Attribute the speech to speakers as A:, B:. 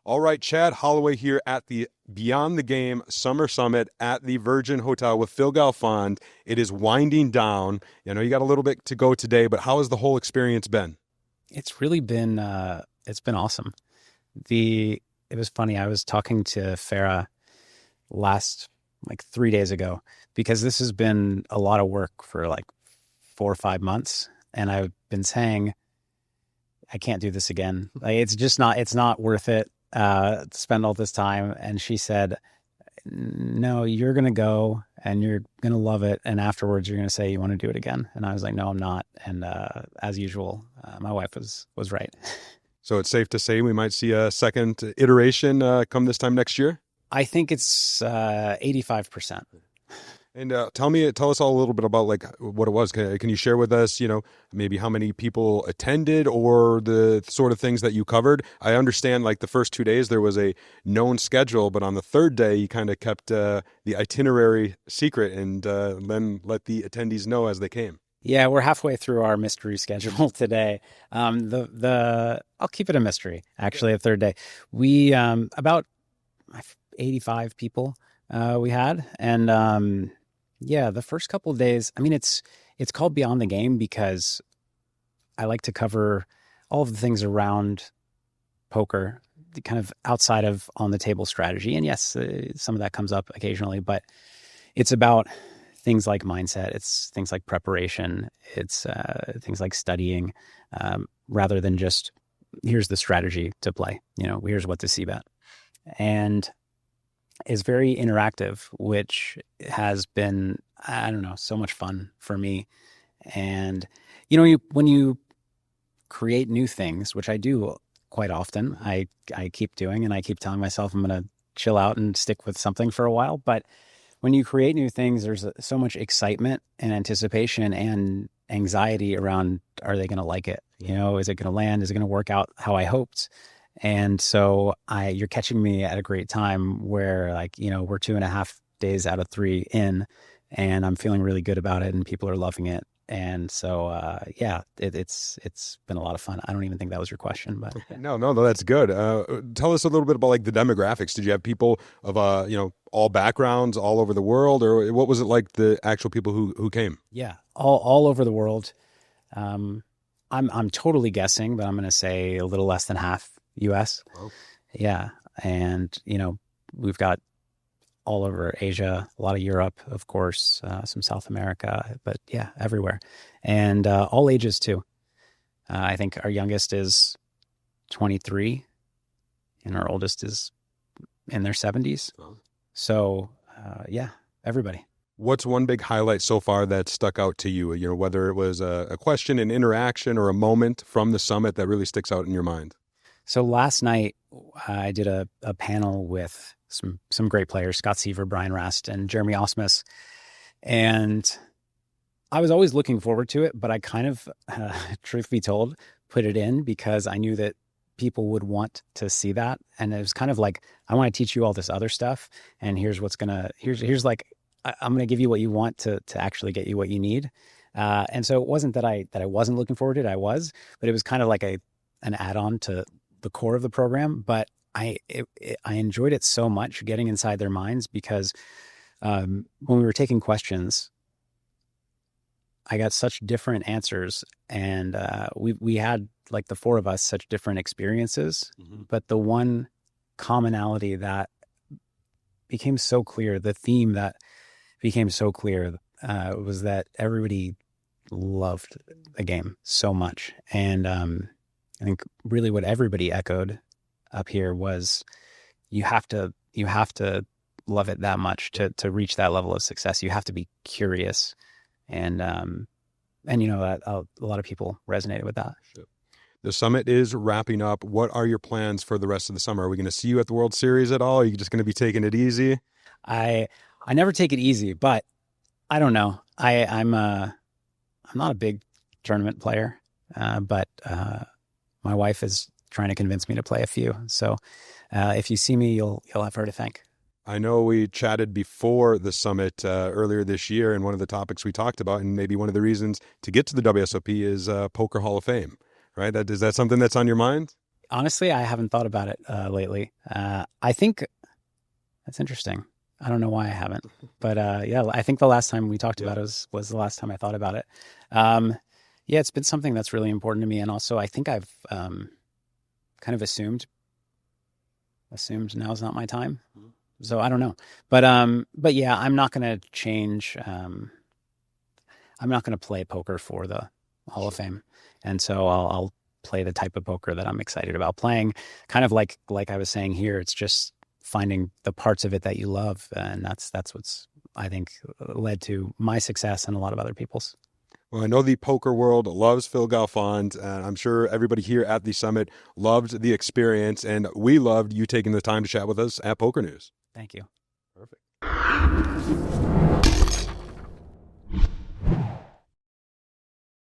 A: All right, Chad Holloway here at the Beyond the Game Summer Summit at the Virgin Hotel with Phil Galfond. It is winding down. I know you got a little bit to go today, but how has the whole experience been?
B: It's really been it's been awesome. It was funny. I was talking to Farah last 3 days ago because this has been a lot of work for 4 or 5 months, and I've been saying I can't do this again. It's not worth it to spend all this time. And she said, no, you're going to go and you're going to love it. And afterwards you're going to say you want to do it again. And I was like, no, I'm not. And as usual, my wife was right.
A: So it's safe to say we might see a second iteration come this time next year?
B: I think it's 85%.
A: And tell us all a little bit about what it was. Can you share with us, maybe how many people attended or the sort of things that you covered? I understand the first 2 days there was a known schedule, but on the third day you kind of kept the itinerary secret and then let the attendees know as they came.
B: Yeah, we're halfway through our mystery schedule today. I'll keep it a mystery. Actually, the third day, we about 85 people we had, and yeah, the first couple of days. I mean, it's called Beyond the Game because I like to cover all of the things around poker, kind of outside of on the table strategy. And yes, some of that comes up occasionally, but it's about things like mindset. It's things like preparation. It's things like studying, rather than just here's the strategy to play. Here's what to see bet, and is very interactive, which has been, I don't know, so much fun for me. And, when you create new things, which I do quite often, I keep doing, and I keep telling myself I'm going to chill out and stick with something for a while. But when you create new things, there's so much excitement and anticipation and anxiety around, are they going to like it? Is it going to land? Is it going to work out how I hoped? And so you're catching me at a great time where we're 2.5 days out of 3 in, and I'm feeling really good about it and people are loving it. And so, yeah, it's been a lot of fun. I don't even think that was your question, but
A: no, that's good. Tell us a little bit about the demographics. Did you have people of, all backgrounds all over the world, or what was it like the actual people who came?
B: Yeah, all over the world. I'm totally guessing, but I'm going to say a little less than half US.
A: Wow.
B: Yeah. And, we've got all over Asia, a lot of Europe, of course, some South America, but yeah, everywhere. And all ages too. I think our youngest is 23 and our oldest is in their 70s. Oh. So, yeah, everybody.
A: What's one big highlight so far that stuck out to you? Whether it was a question, an interaction, or a moment from the summit that really sticks out in your mind?
B: So last night I did a panel with some great players, Scott Seaver, Brian Rast, and Jeremy Osmus. And I was always looking forward to it, but I kind of, truth be told, put it in because I knew that people would want to see that. And it was kind of like, I want to teach you all this other stuff. And here's what's I'm going to give you what you want to actually get you what you need. And so it wasn't that I wasn't looking forward to it. I was, but it was kind of like an add-on to the core of the program. But I enjoyed it so much getting inside their minds because when we were taking questions, I got such different answers, and we had the four of us such different experiences. Mm-hmm. But the one commonality that became so clear, the theme that became so clear, was that everybody loved the game so much, and I think really what everybody echoed up here was you have to love it that much to reach that level of success. You have to be curious, and that a lot of people resonated with that.
A: Sure. The summit is wrapping up. What are your plans for the rest of the summer? Are we going to see you at the World Series at all? Are you just going to be taking it easy?
B: I never take it easy, but I don't know. I'm not a big tournament player, but my wife is trying to convince me to play a few. So if you see me, you'll have her to thank.
A: I know we chatted before the summit earlier this year, and one of the topics we talked about, and maybe one of the reasons to get to the WSOP is Poker Hall of Fame, right? Is that something that's on your mind?
B: Honestly, I haven't thought about it lately. I think that's interesting. I don't know why I haven't, but yeah, I think the last time we talked about it was the last time I thought about it. Yeah, it's been something that's really important to me, and also I think I've kind of assumed now's not my time. So I don't know, but yeah, I'm not going to change. I'm not going to play poker for the Hall of Fame, and so I'll play the type of poker that I'm excited about playing. Kind of like I was saying here, it's just finding the parts of it that you love, and that's what's, I think, led to my success and a lot of other people's.
A: Well, I know the poker world loves Phil Galfond, and I'm sure everybody here at the summit loved the experience, and we loved you taking the time to chat with us at Poker News.
B: Thank you.
A: Perfect.